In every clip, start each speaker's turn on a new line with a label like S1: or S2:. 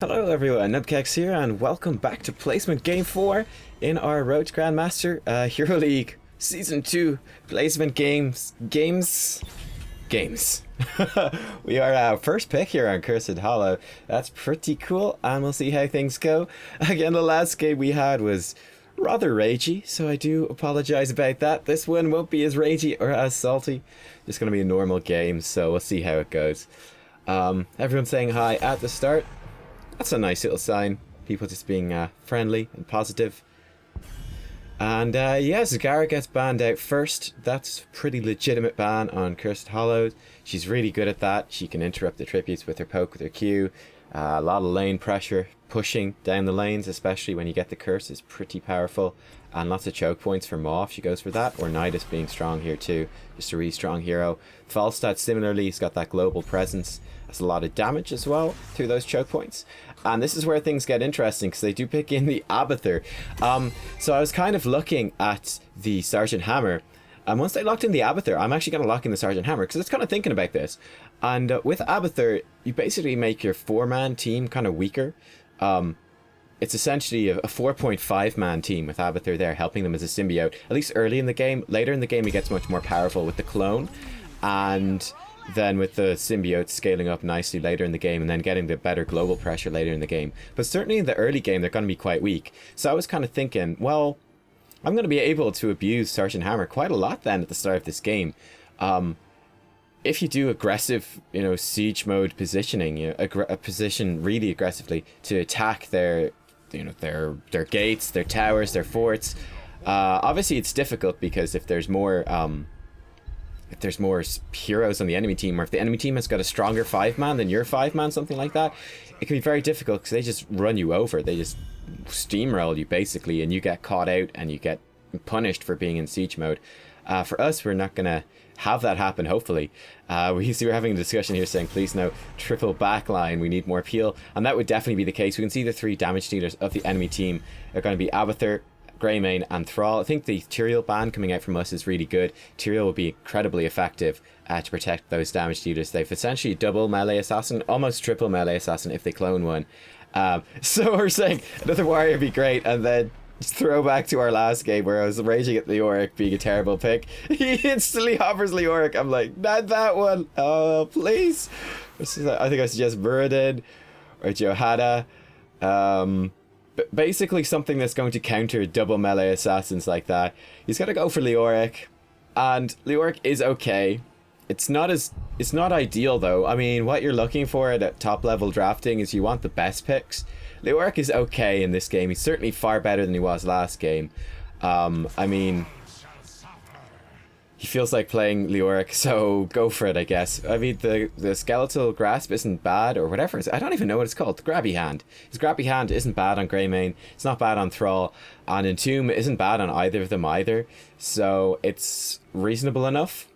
S1: Hello everyone, Nubkeks here, and welcome back to Placement Game 4 in our Road to Grandmaster Hero League Season 2 Placement Games. We are our first pick here on Cursed Hollow. That's pretty cool, and we'll see how things go. Again, the last game we had was rather ragey, so I do apologize about that. This one won't be as ragey or as salty. Just going to be a normal game, so we'll see how it goes. Everyone's saying hi at the start. That's a nice little sign. People just being friendly and positive. And yeah, Zagara gets banned out first. That's a pretty legitimate ban on Cursed Hollows. She's really good at that. She can interrupt the tributes with her poke, with her Q. A lot of lane pressure, pushing down the lanes, especially when you get the curse, is pretty powerful. And lots of choke points for Maw, she goes for that. Or Nidus being strong here too. Just a really strong hero. Falstad similarly, he's got that global presence. That's a lot of damage as well through those choke points. And this is where things get interesting, because they do pick in the Abathur. So I was kind of looking at the Sergeant Hammer, and once they locked in the Abathur, I'm actually going to lock in the Sergeant Hammer, because I was kind of thinking about this. And with Abathur, you basically make your 4-man team kind of weaker. It's essentially a 4.5-man team with Abathur there, helping them as a symbiote, at least early in the game. Later in the game, he gets much more powerful with the clone, and then with the symbiote scaling up nicely later in the game, and then getting the better global pressure later in the game. But certainly in the early game, they're going to be quite weak. So I was kind of thinking, well, I'm going to be able to abuse Sergeant Hammer quite a lot then at the start of this game. If you do aggressive, siege mode positioning, position really aggressively to attack their gates, their towers, their forts. Obviously, it's difficult because if there's more heroes on the enemy team, or if the enemy team has got a stronger 5-man than your 5-man, something like that, it can be very difficult because they just run you over. They just steamroll you basically, and you get caught out and you get punished for being in siege mode. For us, we're not gonna have that happen, hopefully. We're having a discussion here saying, please no triple backline, we need more peel, and that would definitely be the case. We can see the 3 damage dealers of the enemy team are going to be Abathur, Greymane and Thrall. I think the Tyrael ban coming out from us is really good. Tyrael will be incredibly effective to protect those damage dealers. They've essentially double melee assassin, almost triple melee assassin if they clone one. So we're saying another warrior would be great, and then throw back to our last game where I was raging at Leoric being a terrible pick. He instantly offers Leoric. I'm like, not that one. Oh, please. I think I suggest Muradin or Johanna. Basically something that's going to counter double melee assassins like that. He's got to go for Leoric, and Leoric is okay. It's not ideal though. I mean, what you're looking for at top level drafting is you want the best picks. Leoric is okay in this game. He's certainly far better than he was last game. I mean, he feels like playing Leoric, so go for it, I guess. I mean, the skeletal grasp isn't bad, or whatever. I don't even know what it's called. The grabby hand. His grabby hand isn't bad on Greymane. It's not bad on Thrall. And Entomb isn't bad on either of them either. So it's reasonable enough.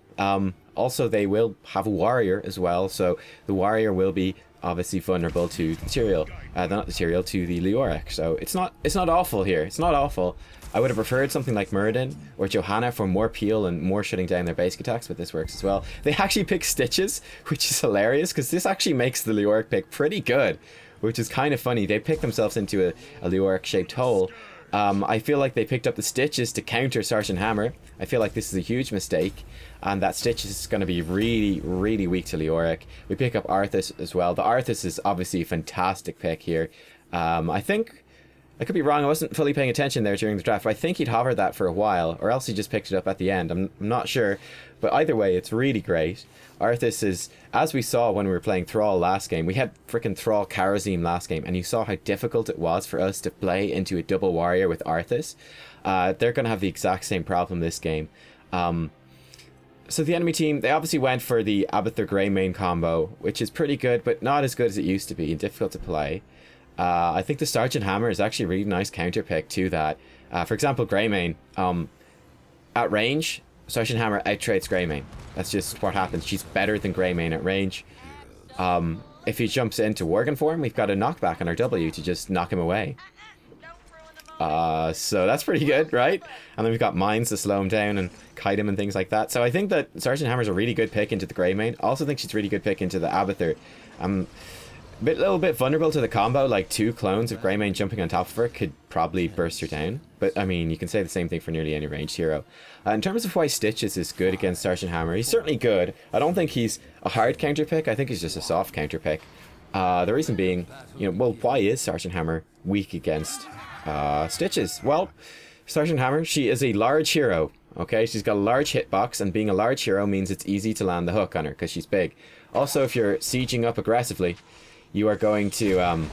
S1: Also, they will have a warrior as well. So the warrior will be obviously vulnerable to the Tyrael. Not the Tyrael, to the Leoric. So it's not awful here. It's not awful. I would have preferred something like Muradin or Johanna for more peel and more shutting down their basic attacks, but this works as well. They actually pick Stitches, which is hilarious, because this actually makes the Leoric pick pretty good, which is kind of funny. They pick themselves into a Leoric-shaped hole. I feel like they picked up the Stitches to counter Sergeant Hammer. I feel like this is a huge mistake, and that Stitches is going to be really, really weak to Leoric. We pick up Arthas as well. The Arthas is obviously a fantastic pick here. I think, I could be wrong, I wasn't fully paying attention there during the draft, but I think he'd hovered that for a while, or else he just picked it up at the end. I'm not sure, but either way, it's really great. Arthas is, as we saw when we were playing Thrall last game, we had freaking Thrall Karazim last game, and you saw how difficult it was for us to play into a double warrior with Arthas. They're going to have the exact same problem this game. So the enemy team, they obviously went for the Abathur Greymane combo, which is pretty good, but not as good as it used to be and difficult to play. I think the Sergeant Hammer is actually a really nice counter pick to that. For example, Greymane, at range, Sergeant Hammer outtrades Greymane. That's just what happens. She's better than Greymane at range. If he jumps into Worgen form, we've got a knockback on our W to just knock him away. So that's pretty good, right? And then we've got mines to slow him down and kite him and things like that. So I think that Sergeant Hammer's a really good pick into the Greymane. I also think she's a really good pick into the Abathur. little bit vulnerable to the combo, like 2 clones of Greymane jumping on top of her could probably burst her down. But, I mean, you can say the same thing for nearly any ranged hero. In terms of why Stitches is good against Sergeant Hammer, he's certainly good. I don't think he's a hard counter pick, I think he's just a soft counter pick. The reason being, you know, well, why is Sergeant Hammer weak against Stitches? Well, Sergeant Hammer, she is a large hero, okay? She's got a large hitbox, and being a large hero means it's easy to land the hook on her, because she's big. Also, if you're sieging up aggressively, you are going to,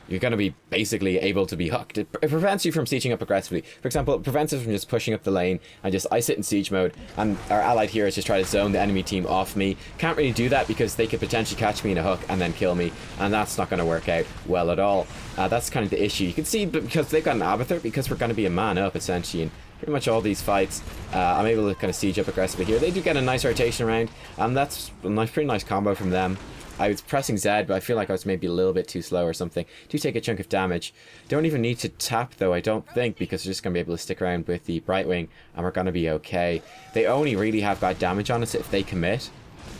S1: you're going to be basically able to be hooked. It prevents you from sieging up aggressively. For example, it prevents us from just pushing up the lane and just, I sit in siege mode, and our allied heroes just try to zone the enemy team off me. Can't really do that because they could potentially catch me in a hook and then kill me, and that's not going to work out well at all. That's kind of the issue. You can see, because they've got an Abathur, because we're going to be a man up, essentially, and pretty much all these fights, I'm able to kind of siege up aggressively here. They do get a nice rotation around, and that's a nice, pretty nice combo from them. I was pressing Z, but I feel like I was maybe a little bit too slow or something. Do take a chunk of damage. Don't even need to tap, though, I don't think, because we're just going to be able to stick around with the Brightwing, and we're going to be okay. They only really have bad damage on us if they commit.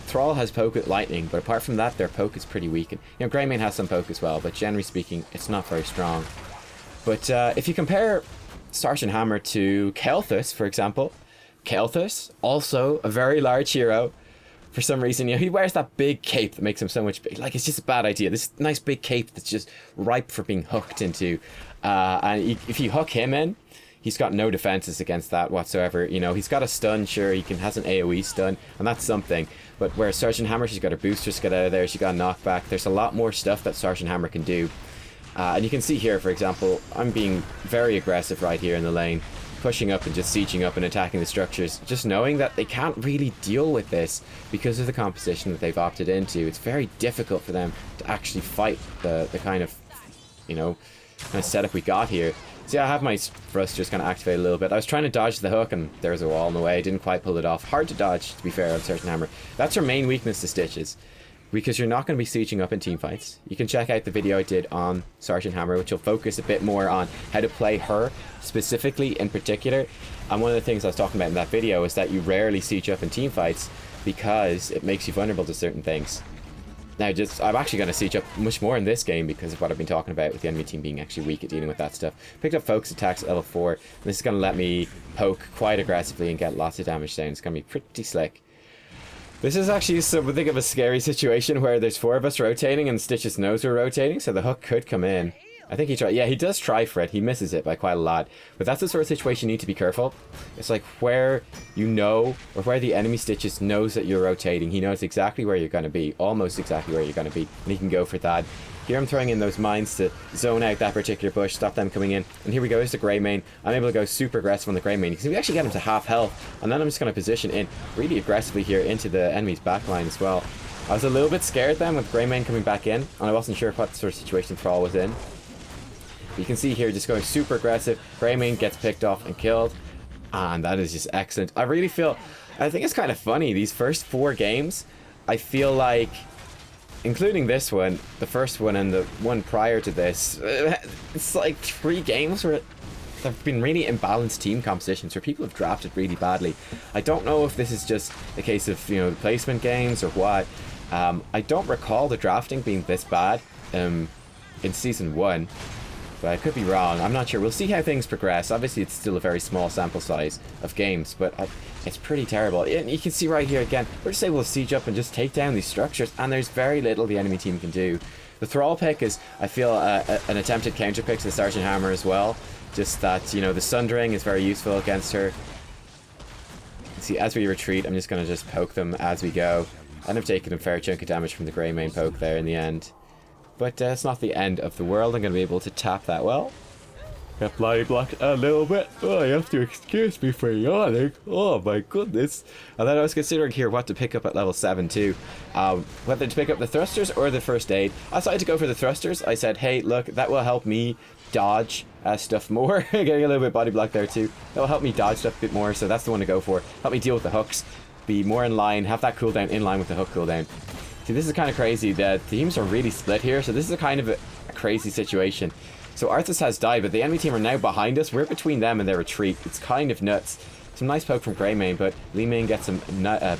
S1: Thrall has poke with lightning, but apart from that, their poke is pretty weak. And, you know, Greymane has some poke as well, but generally speaking, it's not very strong. But if you compare Sergeant Hammer to Kel'Thus, for example, Kel'Thus, also a very large hero. For some reason, you know, he wears that big cape that makes him so much big. Like, it's just a bad idea. This nice big cape that's just ripe for being hooked into. And if you hook him in, he's got no defenses against that whatsoever. You know, he's got a stun, sure, has an AoE stun, and that's something. But whereas Sergeant Hammer, she's got her boosters to get out of there, she's got a knockback. There's a lot more stuff that Sergeant Hammer can do. And you can see here, for example, I'm being very aggressive right here in the lane, pushing up and just sieging up and attacking the structures, just knowing that they can't really deal with this because of the composition that they've opted into. It's very difficult for them to actually fight the kind of, you know, kind of setup we got here. See, I have my thrusters kind of activate a little bit. I was trying to dodge the hook, and there's a wall in the way. I didn't quite pull it off. Hard to dodge, to be fair, on Sergeant Hammer. That's her main weakness to Stitches, because you're not going to be sieging up in teamfights. You can check out the video I did on Sergeant Hammer, which will focus a bit more on how to play her specifically in particular. And one of the things I was talking about in that video is that you rarely siege up in teamfights because it makes you vulnerable to certain things. Now, I'm actually going to siege up much more in this game because of what I've been talking about with the enemy team being actually weak at dealing with that stuff. Picked up focus attacks at level 4. And this is going to let me poke quite aggressively and get lots of damage down. It's going to be pretty slick. This is actually something of a scary situation where there's 4 of us rotating and Stitches knows we're rotating, so the hook could come in. I think he tried. Yeah, he does try for it. He misses it by quite a lot. But that's the sort of situation you need to be careful. It's like where you know, or where the enemy Stitches knows that you're rotating. He knows exactly where you're going to be, almost exactly where you're going to be, and he can go for that. Here I'm throwing in those mines to zone out that particular bush, stop them coming in. And here we go, here's the Greymane. I'm able to go super aggressive on the Greymane because we actually get him to half health. And then I'm just going to position in really aggressively here into the enemy's backline as well. I was a little bit scared then with Greymane coming back in, and I wasn't sure what sort of situation Thrall was in. But you can see here just going super aggressive. Greymane gets picked off and killed. And that is just excellent. I think it's kind of funny. These first 4 games, I feel like, including this one, the first one and the one prior to this, it's like 3 games where there have been really imbalanced team compositions where people have drafted really badly. I don't know if this is just a case of, you know, placement games or what. I don't recall the drafting being this bad in Season 1, but I could be wrong. I'm not sure. We'll see how things progress. Obviously, it's still a very small sample size of games, but it's pretty terrible. And you can see right here again, we're just able to siege up and just take down these structures, and there's very little the enemy team can do. The Thrall pick is, I feel, an attempted counter pick to the Sergeant Hammer as well. Just that, you know, the Sundering is very useful against her. See, as we retreat, I'm just going to just poke them as we go. And I've taken a fair chunk of damage from the Greymane poke there in the end. But it's not the end of the world. I'm going to be able to tap that well. Get bloody blocked a little bit. Oh, you have to excuse me for yawning. Oh my goodness. And then I was considering here what to pick up at level 7 too. Whether to pick up the thrusters or the first aid. I decided to go for the thrusters. I said, hey, look, that will help me dodge stuff more. Getting a little bit body block there too. That will help me dodge stuff a bit more, so that's the one to go for. Help me deal with the hooks. Be more in line, have that cooldown in line with the hook cooldown. See, this is kind of crazy. The teams are really split here, so this is a kind of a crazy situation. So Arthas has died, but the enemy team are now behind us. We're between them and their retreat. It's kind of nuts. Some nice poke from Greymane, but Li Ming gets some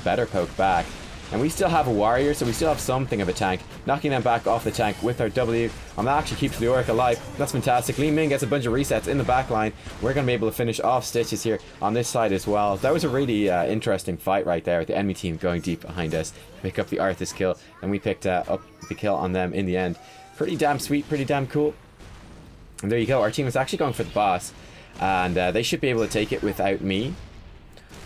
S1: better poke back. And we still have a warrior, so we still have something of a tank. Knocking them back off the tank with our W. That actually keeps Leoric alive. That's fantastic. Li Ming gets a bunch of resets in the back line. We're going to be able to finish off Stitches here on this side as well. That was a really interesting fight right there with the enemy team going deep behind us to pick up the Arthas kill. And we picked up the kill on them in the end. Pretty damn sweet, pretty damn cool. And there you go. Our team is actually going for the boss. And they should be able to take it without me.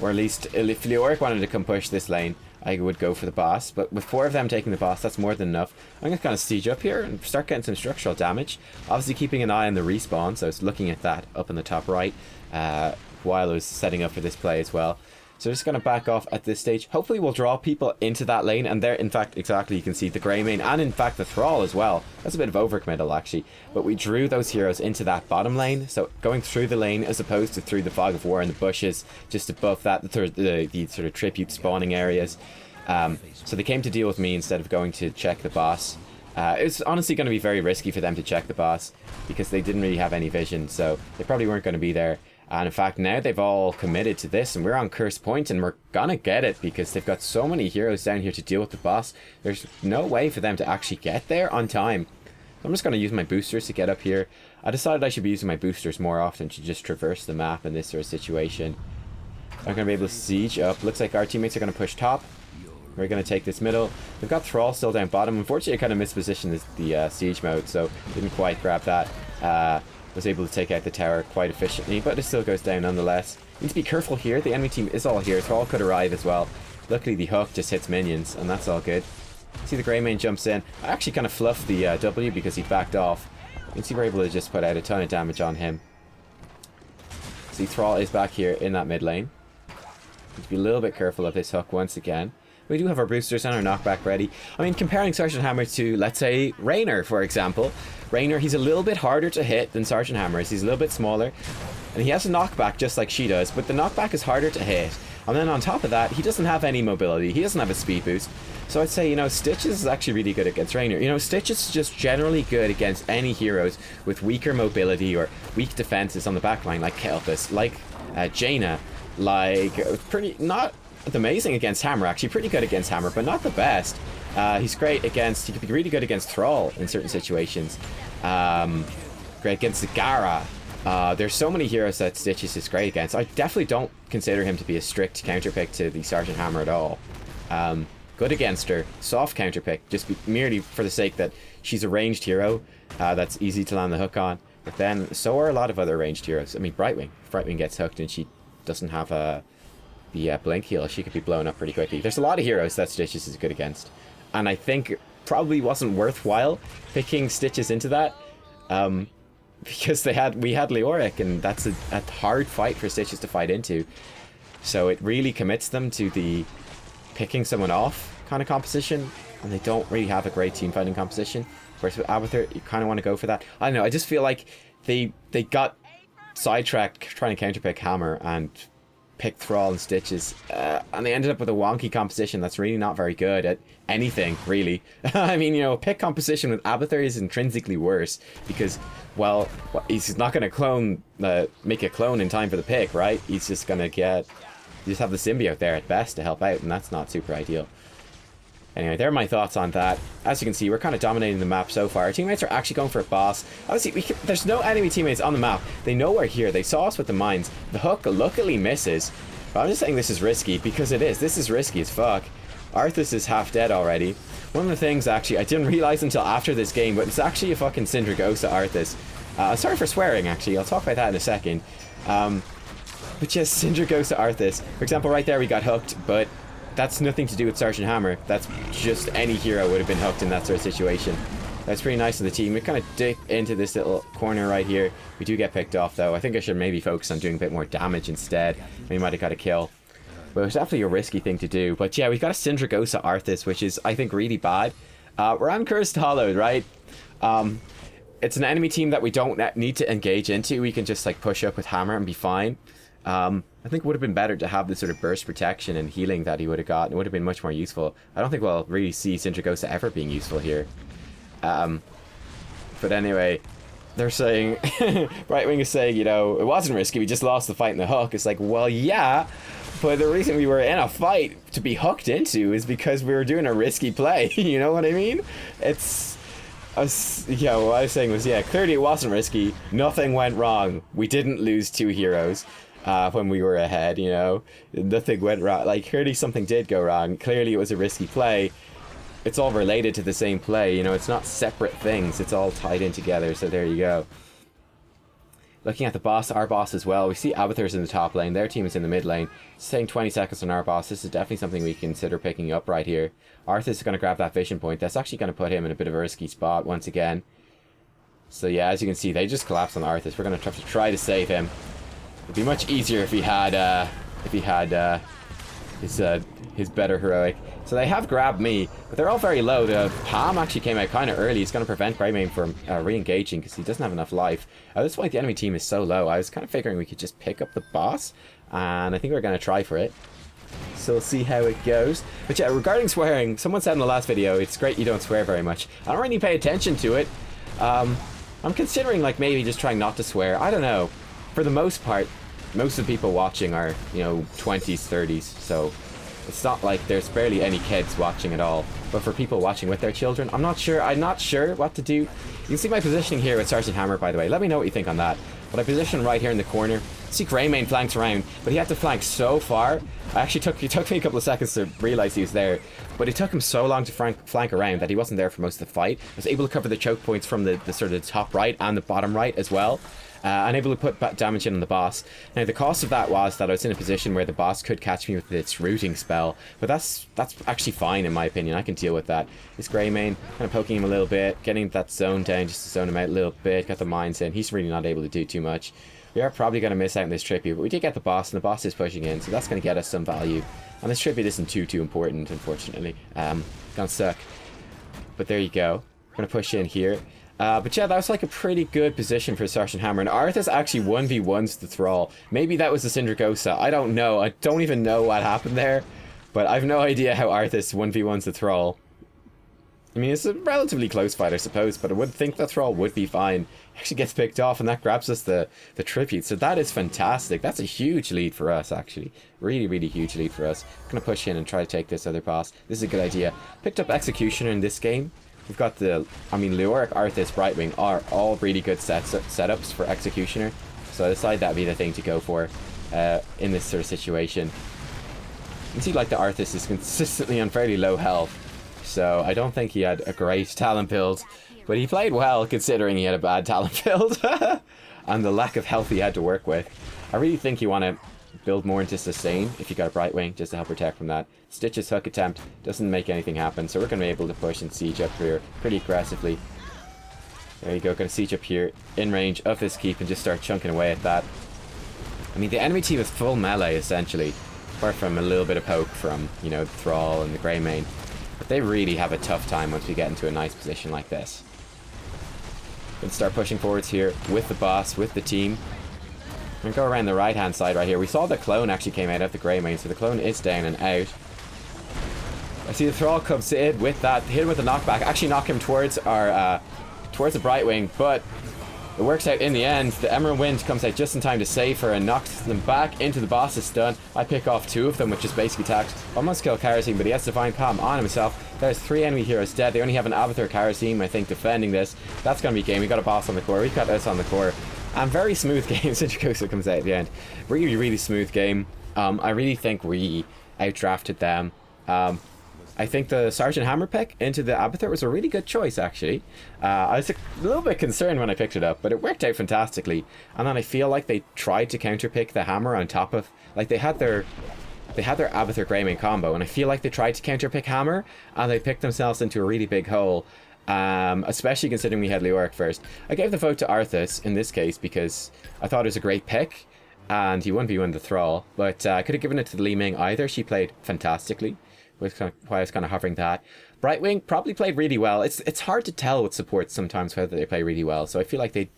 S1: Or at least if Leoric wanted to come push this lane, I would go for the boss. But with 4 of them taking the boss, that's more than enough. I'm going to kind of siege up here and start getting some structural damage. Obviously keeping an eye on the respawn, so I was looking at that up in the top right while I was setting up for this play as well. So just going to back off at this stage. Hopefully we'll draw people into that lane. And there, in fact, exactly, you can see the Greymane and in fact the Thrall as well. That's a bit of overcommittal actually. But we drew those heroes into that bottom lane. So going through the lane as opposed to through the Fog of War and the bushes just above that, the sort of tribute spawning areas. So they came to deal with me instead of going to check the boss. It was honestly going to be very risky for them to check the boss because they didn't really have any vision. So they probably weren't going to be there. And in fact, now they've all committed to this, and we're on Curse Point, and we're gonna get it because they've got so many heroes down here to deal with the boss. There's no way for them to actually get there on time. So I'm just gonna use my boosters to get up here. I decided I should be using my boosters more often to just traverse the map in this sort of situation. I'm gonna be able to siege up. Looks like our teammates are gonna push top. We're gonna take this middle. We've got Thrall still down bottom. Unfortunately, I kind of mispositioned the siege mode, so didn't quite grab that. Was able to take out the tower quite efficiently, but it still goes down nonetheless. Need to be careful here. The enemy team is all here. Thrall could arrive as well. Luckily, the hook just hits minions, and that's all good. See the Greymane jumps in. I actually kind of fluffed the W because he backed off. You can see we're able to just put out a ton of damage on him. See, Thrall is back here in that mid lane. Need to be a little bit careful of his hook once again. We do have our boosters and our knockback ready. I mean, comparing Sergeant Hammer to, let's say, Raynor, for example. Raynor, he's a little bit harder to hit than Sergeant Hammer is. He's a little bit smaller. And he has a knockback just like she does, but the knockback is harder to hit. And then on top of that, he doesn't have any mobility. He doesn't have a speed boost. So I'd say, you know, Stitches is actually really good against Raynor. You know, Stitches is just generally good against any heroes with weaker mobility or weak defenses on the backline, like Kelpis, like Jaina, like not amazing against Hammer, actually pretty good against Hammer, but not the best. He's great against, he could be really good against Thrall in certain situations. Great against Zagara. There's so many heroes that Stitches is great against. I definitely don't consider him to be a strict counterpick to the Sergeant Hammer at all. Good against her, soft counterpick, just merely for the sake that she's a ranged hero that's easy to land the hook on. But then, so are a lot of other ranged heroes. I mean, Brightwing. If Brightwing gets hooked and she doesn't have the blink heal, she could be blown up pretty quickly. There's a lot of heroes that Stitches is good against. And I think it probably wasn't worthwhile picking Stitches into that. Because we had Leoric, and that's a hard fight for Stitches to fight into. So it really commits them to the picking someone off kind of composition, and they don't really have a great team fighting composition. Whereas with Abathur, you kind of want to go for that. I don't know, I just feel like they got sidetracked trying to counterpick Hammer and pick Thrall and Stitches, and they ended up with a wonky composition that's really not very good at anything, really. I mean, you know, pick composition with Abathur is intrinsically worse because, well, he's not going to make a clone in time for the pick, right? He's just going to just have the symbiote there at best to help out, and that's not super ideal. Anyway, there are my thoughts on that. As you can see, we're kind of dominating the map so far. Our teammates are actually going for a boss. Obviously, there's no enemy teammates on the map. They know we're here. They saw us with the mines. The hook luckily misses. But I'm just saying this is risky because it is. This is risky as fuck. Arthas is half dead already. One of the things, actually, I didn't realize until after this game, but it's actually a fucking Syndragosa Arthas. Sorry for swearing, actually. I'll talk about that in a second. But yes, Syndragosa Arthas. For example, right there we got hooked, but that's nothing to do with Sergeant Hammer. That's just any hero would have been hooked in that sort of situation. That's pretty nice of the team. We kind of dip into this little corner right here. We do get picked off, though. I think I should maybe focus on doing a bit more damage instead. We might have got a kill. But it was definitely a risky thing to do. But yeah, we've got a Syndragosa Arthas, which is, I think, really bad. We're on Cursed Hollowed, right? It's an enemy team that we don't need to engage into. We can just like push up with Hammer and be fine. I think it would have been better to have the sort of burst protection and healing that he would have got. It would have been much more useful. I don't think we'll really see Syndragosa ever being useful here. But anyway, they're saying, Brightwing is saying, you know, it wasn't risky, we just lost the fight in the hook. It's like, well, yeah, But the reason we were in a fight to be hooked into is because we were doing a risky play. You know what I mean? Yeah, what I was saying was, yeah, clearly it wasn't risky. Nothing went wrong. We didn't lose 2 heroes when we were ahead, you know? Nothing went wrong. Like, clearly something did go wrong. Clearly it was a risky play. It's all related to the same play, you know? It's not separate things. It's all tied in together, so there you go. Looking at the boss, our boss as well, we see Abathur's in the top lane, their team is in the mid lane. Staying 20 seconds on our boss, this is definitely something we consider picking up right here. Arthas is going to grab that vision point, that's actually going to put him in a bit of a risky spot once again. So yeah, as you can see, they just collapsed on Arthas, we're going to have to try to save him. It'd be much easier if he had his better heroic. So they have grabbed me, but they're all very low. The Palm actually came out kind of early. It's going to prevent Greymane from re-engaging because he doesn't have enough life. At this point, the enemy team is so low. I was kind of figuring we could just pick up the boss, and I think we're going to try for it. So we'll see how it goes. But yeah, regarding swearing, someone said in the last video, it's great you don't swear very much. I don't really pay attention to it. I'm considering like maybe just trying not to swear. I don't know. For the most part, most of the people watching are, you know, 20s, 30s, so it's not like there's barely any kids watching at all. But for people watching with their children, I'm not sure what to do. You can see my positioning here with Sergeant Hammer, by the way. Let me know what you think on that. But I position right here in the corner. See Greymane flanks around, but he had to flank so far. It took me a couple of seconds to realize he was there, but it took him so long to flank around that he wasn't there for most of the fight. I was able to cover the choke points from the sort of top right and the bottom right as well. Unable to put damage in on the boss. Now the cost of that was that I was in a position where the boss could catch me with its rooting spell, but that's actually fine in my opinion. I can deal with that. This Greymane, kind of poking him a little bit, getting that zone down just to zone him out a little bit, got the mines in. He's really not able to do too much. We are probably going to miss out on this tribute, but we did get the boss, and the boss is pushing in, so that's going to get us some value. And this tribute isn't too important, unfortunately. Gonna suck. But there you go. We're going to push in here. But yeah, that was like a pretty good position for Sergeant Hammer. And Arthas actually 1v1s the Thrall. Maybe that was the Syndragosa. I don't know. I don't even know what happened there. But I've no idea how Arthas 1v1s the Thrall. I mean, it's a relatively close fight, I suppose, but I would think the Thrall would be fine. He actually gets picked off, and that grabs us the tribute. So that is fantastic. That's a huge lead for us, actually. Really, really huge lead for us. I'm going to push in and try to take this other boss. This is a good idea. Picked up Executioner in this game. We've got Leoric, Arthas, Brightwing are all really good setups for Executioner. So I decided that'd be the thing to go for in this sort of situation. You can see like the Arthas is consistently on fairly low health. So I don't think he had a great talent build. But he played well considering he had a bad talent build. And the lack of health he had to work with. I really think you want to build more into sustain if you got a Brightwing just to help protect from that. Stitch's hook attempt doesn't make anything happen, so we're going to be able to push and siege up here pretty aggressively. There you go, going to siege up here in range of this keep and just start chunking away at that. I mean, the enemy team is full melee essentially, apart from a little bit of poke from, you know, the Thrall and the Greymane. But they really have a tough time once we get into a nice position like this. Going to start pushing forwards here with the boss, with the team. I'm going to go around the right hand side right here. We saw the clone actually came out of the Greymane, so the clone is down and out. I see the Thrall comes in with that, hit him with a knockback, actually knock him towards our towards the Brightwing, but it works out in the end. The Emerald Wind comes out just in time to save her and knocks them back into the boss's stun. I pick off 2 of them, which is basically tax. Almost kill Kharazim, but he has Divine Palm on himself. There's 3 enemy heroes dead. They only have an Abathur Kharazim, I think, defending this. That's going to be game. We got a boss on the core. We've got us on the core. And very smooth game. Syndragosa comes out at the end. Really, really smooth game. I really think we outdrafted them. I think the Sergeant Hammer pick into the Abathur was a really good choice, actually. I was a little bit concerned when I picked it up, but it worked out fantastically. And then I feel like they tried to counterpick the Hammer on top of... Like, they had their Abathur Greymane combo, and I feel like they tried to counterpick Hammer, and they picked themselves into a really big hole. Especially considering we had Leoric first. I gave the vote to Arthas in this case because I thought it was a great pick, and he 1v1 the Thrall, but I could have given it to the Li Ming either. She played fantastically, which is why I was kind of hovering that. Brightwing probably played really well. It's hard to tell with supports sometimes whether they play really well, so I feel like they,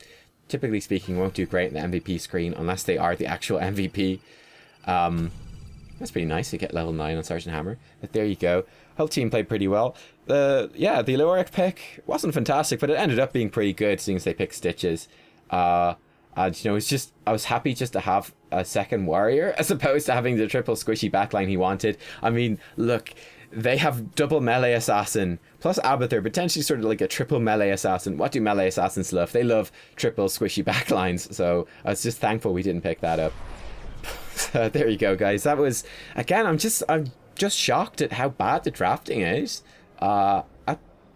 S1: typically speaking, won't do great in the MVP screen unless they are the actual MVP. That's pretty nice to get level 9 on Sergeant Hammer, but there you go. Whole team played pretty well. Yeah, the Leoric pick wasn't fantastic, but it ended up being pretty good, seeing as they picked Stitches. And, you know, it's just, I was happy just to have a second warrior as opposed to having the triple squishy backline he wanted. I mean, look, they have double melee assassin plus Abathur, potentially sort of like a triple melee assassin. What do melee assassins love? They love triple squishy backlines. So I was just thankful we didn't pick that up. So there you go, guys. That was, again, I'm just shocked at how bad the drafting is. At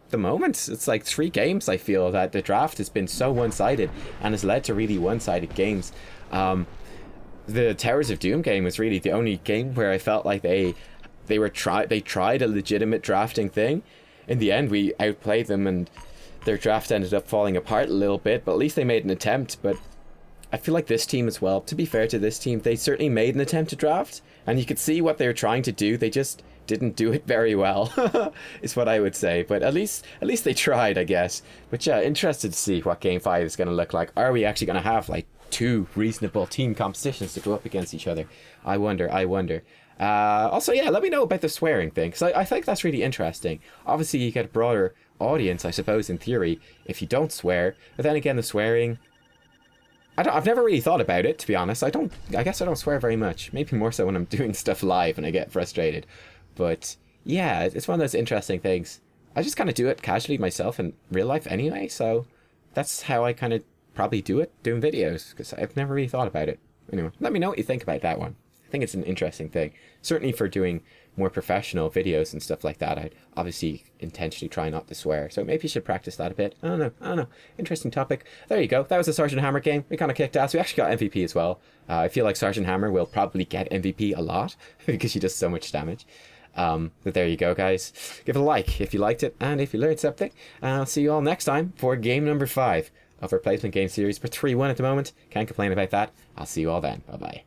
S1: the moment, it's like 3 games I feel that the draft has been so one-sided and has led to really one-sided games. The Towers of Doom game was really the only game where I felt like they tried a legitimate drafting thing. In the end, we outplayed them and their draft ended up falling apart a little bit, but at least they made an attempt. But I feel like this team as well, to be fair to this team, they certainly made an attempt to draft, and you could see what they were trying to do. They just didn't do it very well, is what I would say. But at least they tried, I guess. But yeah, interested to see what Game 5 is going to look like. Are we actually going to have like 2 reasonable team competitions to go up against each other? I wonder. Also, yeah, let me know about the swearing thing, because I think that's really interesting. Obviously, you get a broader audience, I suppose, in theory, if you don't swear. But then again, the swearing, I've never really thought about it, to be honest. I guess I don't swear very much. Maybe more so when I'm doing stuff live and I get frustrated. But yeah, it's one of those interesting things. I just kind of do it casually myself in real life anyway, so that's how I kind of probably do it, doing videos, because I've never really thought about it. Anyway, let me know what you think about that one. I think it's an interesting thing. Certainly for doing more professional videos and stuff like that, I'd obviously intentionally try not to swear. So maybe you should practice that a bit. I don't know. Interesting topic. There you go. That was the Sergeant Hammer game. We kind of kicked ass. We actually got MVP as well. I feel like Sergeant Hammer will probably get MVP a lot because she does so much damage. But there you go, guys. Give it a like if you liked it and if you learned something. I'll see you all next time for game number 5 of our Replacement Game series. We're 3-1 at the moment. Can't complain about that. I'll see you all then. Bye-bye.